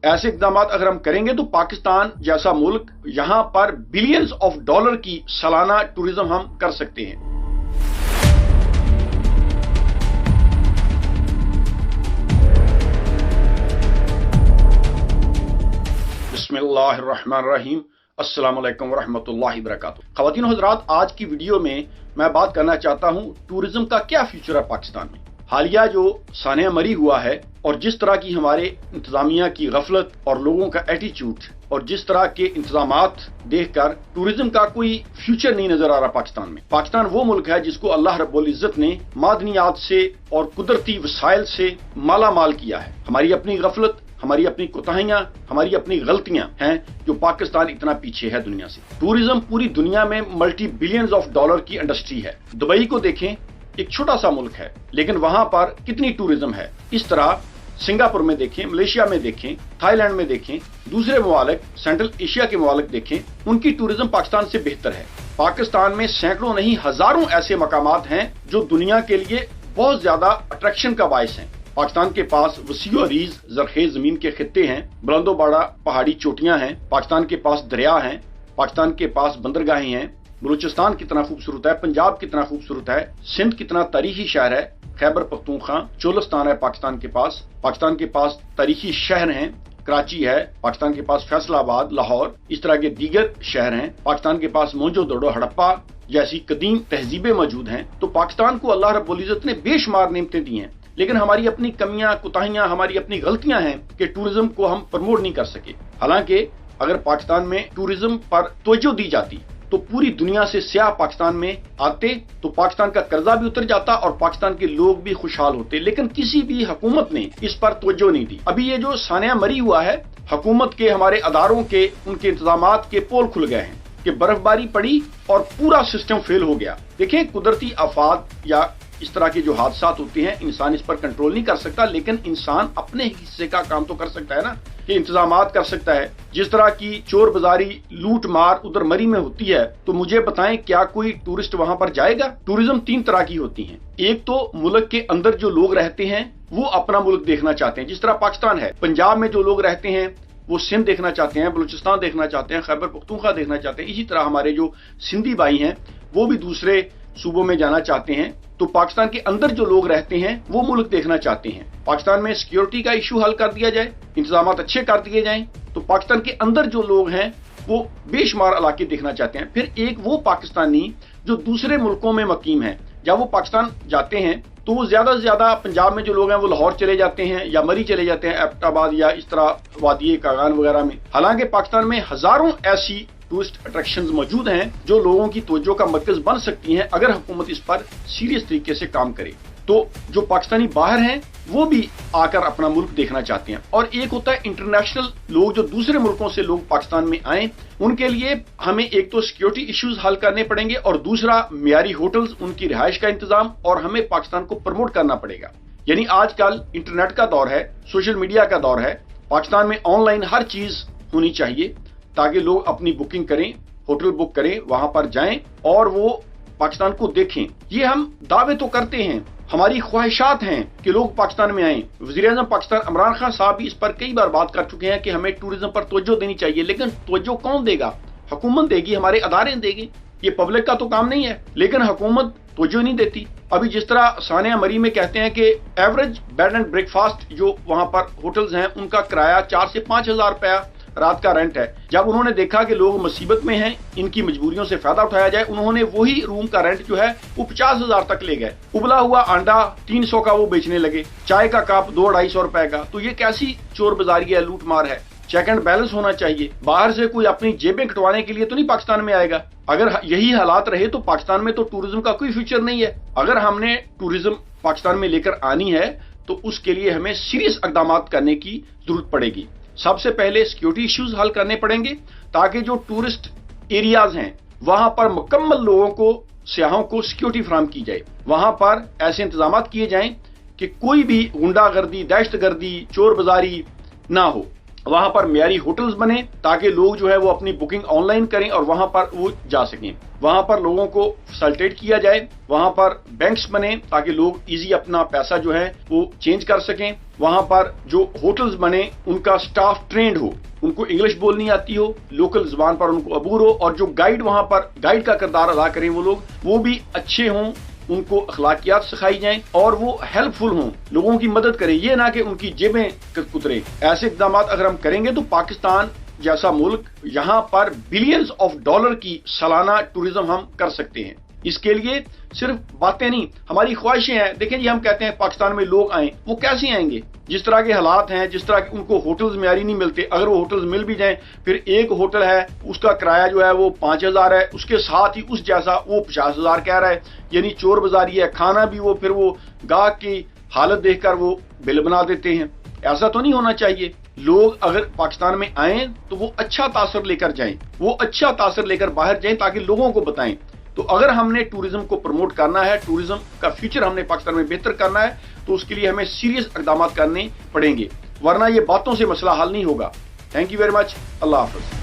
ऐसे इक़दाम अगर हम करेंगे तो पाकिस्तान जैसा मुल्क यहां पर बिलियंस ऑफ डॉलर की सालाना टूरिज्म हम कर सकते हैं। बिस्मिल्लाहिर्रहमानिर्रहीम, अस्सलाम वालेकुम वरहमतुल्लाहि वबरकातुहू। ख़वातीन और हज़रात, आज की वीडियो में मैं बात करना चाहता हूं टूरिज्म का क्या फ्यूचर है पाकिस्तान में। हालिया जो सानिया मरी हुआ है और जिस तरह की हमारे इंतजामिया की गफलत और लोगों का एटीट्यूड और जिस तरह के इंतजामात देखकर टूरिज्म का कोई फ्यूचर नहीं नजर आ रहा पाकिस्तान में। पाकिस्तान वो मुल्क है जिसको अल्लाह रब्बुल इज्जत ने मादनियात से और कुदरती वसाइल से माला माल किया है। हमारी अपनी गफलत, हमारी अपनी कोताहियां, हमारी अपनी गलतियां हैं जो पाकिस्तान इतना पीछे है दुनिया से। टूरिज्म पूरी दुनिया में मल्टी बिलियंस ऑफ डॉलर की इंडस्ट्री है। दुबई को देखें, एक छोटा सा मुल्क है लेकिन वहां पर कितनी टूरिज्म है। इस तरह सिंगापुर में देखें, मलेशिया में देखें, थाईलैंड में देखें, दूसरे ममालिक सेंट्रल एशिया के ममालिक देखें, उनकी टूरिज्म पाकिस्तान से बेहतर है। पाकिस्तान में सैकड़ों नहीं हजारों ऐसे मकामात हैं जो दुनिया के लिए बहुत ज्यादा अट्रैक्शन का बायस हैं। पाकिस्तान के पास वसीओ अरीज जरखेज जमीन के खित्ते हैं, बुलंदो बाड़ा पहाड़ी चोटियां हैं, पाकिस्तान के पास दरिया हैं, पाकिस्तान के पास बंदरगाहें हैं। बलूचिस्तान कितना खूबसूरत है, पंजाब कितना खूबसूरत है, सिंध कितना तारीखी शहर है, खैबर पख्तूनख्वा चोलिस्तान है पाकिस्तान के पास तारीखी शहर हैं, कराची है, पाकिस्तान के पास फैसलाबाद, लाहौर, इस तरह के दीगर शहर हैं। पाकिस्तान के पास मोहनजोदड़ो, हड़प्पा जैसी कदीम तहजीबें मौजूद हैं। तो पाकिस्तान को अल्लाह रब्बुल इज्जत ने बेशुमार नेमतें दी हैं, लेकिन हमारी अपनी कमियां, कोताहियां, हमारी अपनी गलतियां हैं कि टूरिज्म को हम प्रमोट नहीं कर सके। हालांकि अगर पाकिस्तान में टूरिज्म पर तवज्जो दी जाती तो पूरी दुनिया से सयाह पाकिस्तान में आते तो पाकिस्तान का कर्जा भी उतर जाता और पाकिस्तान के लोग भी खुशहाल होते। लेकिन किसी भी हुकूमत ने इस पर तवज्जो नहीं दी। अभी ये जो सानिया मरी हुआ है, हुकूमत के, हमारे अदारों के, उनके इंतजामात के पोल खुल गए हैं कि बर्फबारी पड़ी और पूरा सिस्टम फेल हो गया। देखें, कुदरती आफात या इस तरह के जो हादसात होते हैं, इंसान इस पर कंट्रोल नहीं कर सकता, लेकिन इंसान अपने हिस्से का काम तो कर सकता है ना, कि इंतजामात कर सकता है। जिस तरह की चोर बाजारी, लूट मार उधर मरी में होती है, तो मुझे बताएं क्या कोई टूरिस्ट वहां पर जाएगा? टूरिज्म तीन तरह की होती है। एक तो मुल्क के अंदर जो लोग रहते हैं वो अपना मुल्क देखना चाहते हैं, जिस तरह पाकिस्तान है। पंजाब में जो लोग रहते हैं वो सिंध देखना चाहते हैं, बलूचिस्तान देखना चाहते हैं, खैबर पख्तूनख्वा देखना चाहते हैं। इसी तरह हमारे जो सिंधी भाई हैं वो भी दूसरे सूबों में जाना चाहते हैं। तो पाकिस्तान के अंदर जो लोग रहते हैं वो मुल्क देखना चाहते हैं। पाकिस्तान में सिक्योरिटी का इशू हल कर दिया जाए, इंतजामात अच्छे कर दिए जाएं, तो पाकिस्तान के अंदर जो लोग हैं वो बेशुमार इलाके देखना चाहते हैं। फिर एक वो पाकिस्तानी जो दूसरे मुल्कों में मकीम है, जब वो पाकिस्तान जाते हैं तो वो ज्यादा से ज्यादा पंजाब में जो लोग हैं वो लाहौर चले जाते हैं या मरी चले जाते हैं, एबटाबाद या इस तरह वादी कागान वगैरह में। हालांकि पाकिस्तान में हजारों ऐसी टूरिस्ट अट्रैक्शंस मौजूद हैं जो लोगों की तवज्जो का मरकज बन सकती हैं अगर हुकूमत इस पर सीरियस तरीके से काम करे। तो जो पाकिस्तानी बाहर हैं वो भी आकर अपना मुल्क देखना चाहते हैं। और एक होता है इंटरनेशनल लोग, जो दूसरे मुल्कों से लोग पाकिस्तान में आए, उनके लिए हमें एक तो सिक्योरिटी इश्यूज हल करने पड़ेंगे और दूसरा मियारी होटल्स, उनकी रिहाइश का इंतजाम, और हमें पाकिस्तान को प्रमोट करना पड़ेगा। यानी आजकल इंटरनेट का दौर है, सोशल मीडिया का दौर है। पाकिस्तान में ऑनलाइन हर चीज होनी चाहिए ताकि लोग अपनी बुकिंग करें, होटल बुक करें, वहां पर जाएं और वो पाकिस्तान को देखें। ये हम दावे तो करते हैं, हमारी ख्वाहिशात हैं कि लोग पाकिस्तान में आएं। वज़ीर-ए-आज़म पाकिस्तान इमरान खान साहब भी इस पर कई बार बात कर चुके हैं कि हमें टूरिज्म पर तवज्जो देनी चाहिए। लेकिन तवज्जो कौन देगा? हुकूमत देगी, हमारे अदारे देंगे, ये पब्लिक का तो काम नहीं है। लेकिन हुकूमत तवज्जो नहीं देती। अभी जिस तरह सानिया मरी में कहते हैं कि एवरेज बेड एंड ब्रेकफास्ट जो वहां पर होटल्स हैं उनका किराया 4 से 5 हजार रुपया रात का रेंट है। जब उन्होंने देखा कि लोग मुसीबत में हैं, इनकी मजबूरियों से फायदा उठाया जाए, उन्होंने वही रूम का रेंट जो है वो 50 हजार तक ले गए। उबला हुआ अंडा 300 का वो बेचने लगे, चाय का कप 200-250 रुपए का। तो ये कैसी चोर बाजारी है, लूट मार है? चेक एंड बैलेंस होना चाहिए। बाहर से कोई अपनी जेबें कटवाने के लिए तो नहीं पाकिस्तान में आएगा। अगर यही हालात रहे तो पाकिस्तान में तो टूरिज्म का कोई फ्यूचर नहीं है। अगर हमने टूरिज्म पाकिस्तान में लेकर आनी है तो उसके लिए हमें सीरियस इक़दाम करने की जरूरत पड़ेगी। सबसे पहले सिक्योरिटी इश्यूज हल करने पड़ेंगे ताकि जो टूरिस्ट एरियाज हैं वहां पर मुकम्मल लोगों को, सियाहों को सिक्योरिटी फराहम की जाए। वहां पर ऐसे इंतजाम किए जाएं कि कोई भी गुंडागर्दी, दहशतगर्दी, चोर बाजारी ना हो। वहां पर मियारी होटल्स बने ताकि लोग जो है वो अपनी बुकिंग ऑनलाइन करें और वहां पर वो जा सकें। वहां पर लोगों को फैसिलिटेट किया जाए, वहां पर बैंक्स बने ताकि लोग इजी अपना पैसा जो है वो चेंज कर सकें। वहां पर जो होटल्स बने उनका स्टाफ ट्रेंड हो, उनको इंग्लिश बोलनी आती हो, लोकल जुबान पर उनको अबूर हो, और जो गाइड वहां पर गाइड का किरदार अदा करें वो लोग, वो भी अच्छे हों, उनको अखलाकियात सिखाई जाएं और वो हेल्पफुल हों, लोगों की मदद करें, ये ना कि उनकी जेबें कुतरे। ऐसे इक़दाम अगर हम करेंगे तो पाकिस्तान जैसा मुल्क, यहाँ पर बिलियंस ऑफ डॉलर की सालाना टूरिज्म हम कर सकते हैं। इसके लिए सिर्फ बातें नहीं, हमारी ख्वाहिशें हैं। देखें जी, हम कहते हैं पाकिस्तान में लोग आएं, वो कैसे आएंगे? जिस तरह के हालात हैं, जिस तरह के उनको होटल्स मियारी नहीं मिलते, अगर वो होटल्स मिल भी जाएं, फिर एक होटल है उसका किराया जो है वो 5,000 है, उसके साथ ही उस जैसा वो 50,000 कह रहा है, यानी चोर बाजारी है। खाना भी वो फिर वो गाहक की हालत देखकर वो बिल बना देते हैं। ऐसा तो नहीं होना चाहिए। लोग अगर पाकिस्तान में आए तो वो अच्छा तासर लेकर जाएं, वो अच्छा तासर लेकर बाहर जाएं ताकि लोगों को बताएं। तो अगर हमने टूरिज्म को प्रमोट करना है, टूरिज्म का फ्यूचर हमने पाकिस्तान में बेहतर करना है, तो उसके लिए हमें सीरियस इक़दाम करने पड़ेंगे, वरना ये बातों से मसला हल नहीं होगा। Thank you very much. Allah हाफ़िज़।